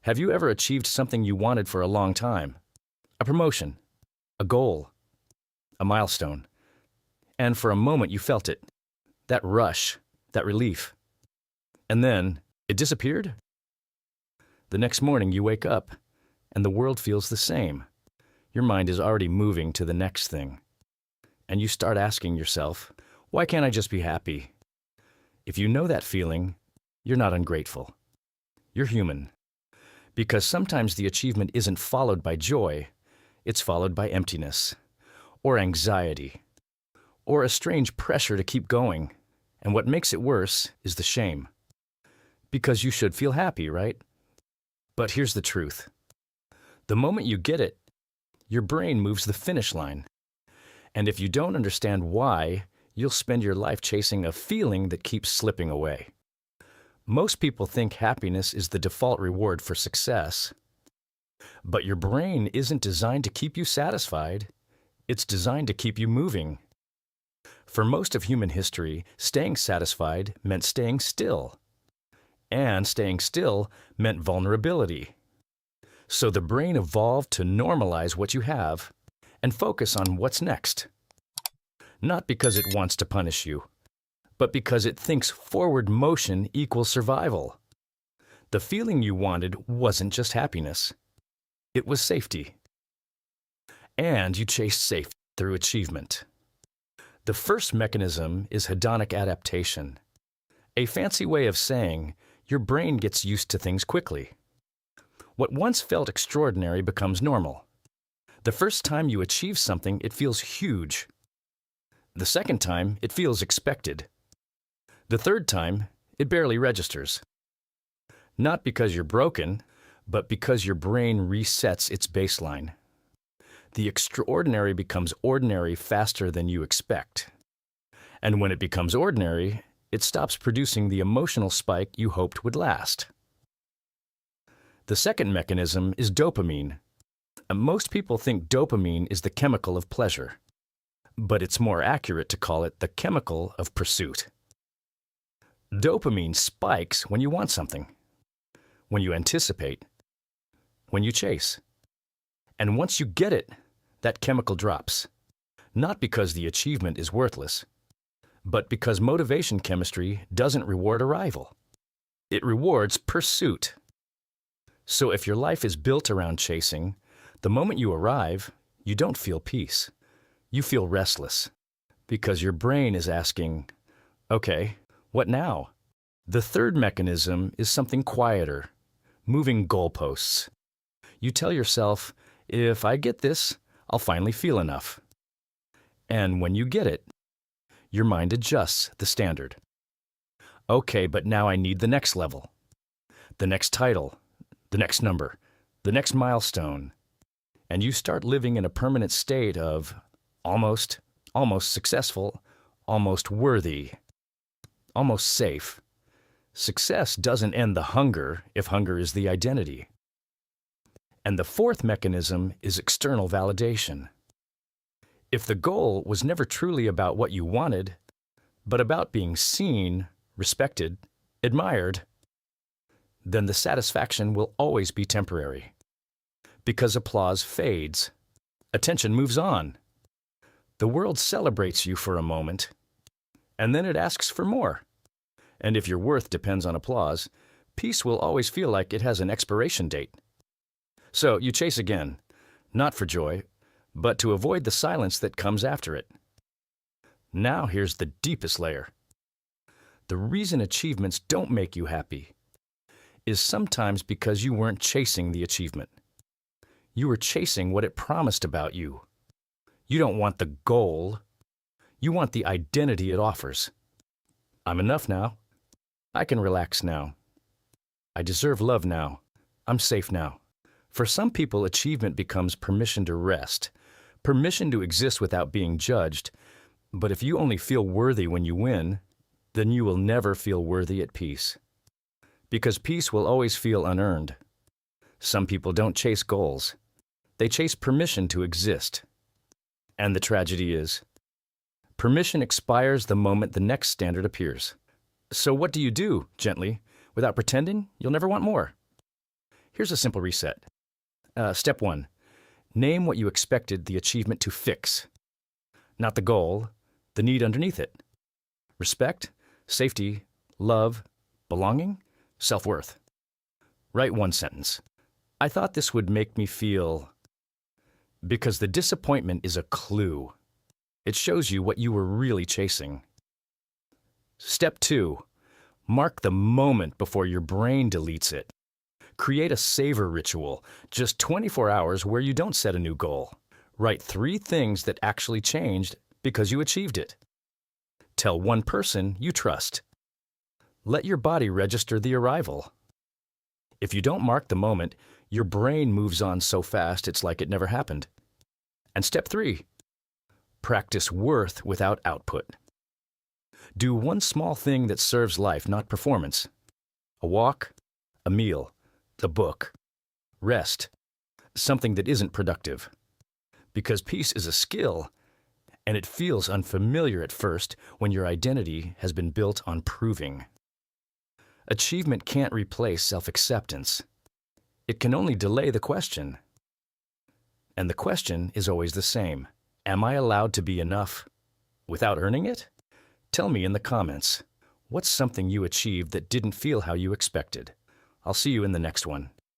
Have you ever achieved something you wanted for a long time? A promotion, a goal, a milestone. And for a moment you felt it, that rush, that relief. And then it disappeared? The next morning you wake up and the world feels the same. Your mind is already moving to the next thing. And you start asking yourself, why can't I just be happy? If you know that feeling, you're not ungrateful. You're human. Because sometimes the achievement isn't followed by joy, it's followed by emptiness, or anxiety, or a strange pressure to keep going. And what makes it worse is the shame. Because you should feel happy, right? But here's the truth. The moment you get it, your brain moves the finish line. And if you don't understand why, you'll spend your life chasing a feeling that keeps slipping away. Most people think happiness is the default reward for success. But your brain isn't designed to keep you satisfied. It's designed to keep you moving. For most of human history, staying satisfied meant staying still. And staying still meant vulnerability. So the brain evolved to normalize what you have and focus on what's next. Not because it wants to punish you, but because it thinks forward motion equals survival. The feeling you wanted wasn't just happiness. It was safety. And you chased safe through achievement. The first mechanism is hedonic adaptation, a fancy way of saying your brain gets used to things quickly. What once felt extraordinary becomes normal. The first time you achieve something, it feels huge. The second time, it feels expected. The third time, it barely registers. Not because you're broken, but because your brain resets its baseline. The extraordinary becomes ordinary faster than you expect. And when it becomes ordinary, it stops producing the emotional spike you hoped would last. The second mechanism is dopamine. Most people think dopamine is the chemical of pleasure, but it's more accurate to call it the chemical of pursuit. Dopamine spikes when you want something, when you anticipate, when you chase. And once you get it, that chemical drops. Not because the achievement is worthless, but because motivation chemistry doesn't reward arrival. It rewards pursuit. So if your life is built around chasing, the moment you arrive, you don't feel peace. You feel restless, because your brain is asking, okay, what now? The third mechanism is something quieter, moving goalposts. You tell yourself, if I get this, I'll finally feel enough. And when you get it, your mind adjusts the standard. Okay, but now I need the next level, the next title, the next number, the next milestone. And you start living in a permanent state of almost successful, almost worthy, almost safe. Success doesn't end the hunger if hunger is the identity. And the fourth mechanism is external validation. If the goal was never truly about what you wanted, but about being seen, respected, admired, then the satisfaction will always be temporary. Because applause fades, attention moves on. The world celebrates you for a moment, and then it asks for more. And if your worth depends on applause, peace will always feel like it has an expiration date. So you chase again, not for joy, but to avoid the silence that comes after it. Now here's the deepest layer. The reason achievements don't make you happy is sometimes because you weren't chasing the achievement. You were chasing what it promised about you. You don't want the goal. You want the identity it offers. I'm enough now. I can relax now. I deserve love now. I'm safe now. For some people, achievement becomes permission to rest, permission to exist without being judged. But if you only feel worthy when you win, then you will never feel worthy at peace. Because peace will always feel unearned. Some people don't chase goals. They chase permission to exist. And the tragedy is, permission expires the moment the next standard appears. So what do you do, gently, without pretending you'll never want more? Here's a simple reset. Step 1. Name what you expected the achievement to fix. Not the goal, the need underneath it. Respect, safety, love, belonging, self-worth. Write one sentence. I thought this would make me feel... Because the disappointment is a clue. It shows you what you were really chasing. Step 2. Mark the moment before your brain deletes it. Create a savor ritual, just 24 hours where you don't set a new goal. Write 3 things that actually changed because you achieved it. Tell one person you trust. Let your body register the arrival. If you don't mark the moment, your brain moves on so fast it's like it never happened. And step 3. Practice worth without output. Do one small thing that serves life, not performance. A walk, a meal, a book, rest, something that isn't productive. Because peace is a skill, and it feels unfamiliar at first when your identity has been built on proving. Achievement can't replace self-acceptance. It can only delay the question. And the question is always the same. Am I allowed to be enough without earning it? Tell me in the comments, what's something you achieved that didn't feel how you expected? I'll see you in the next one.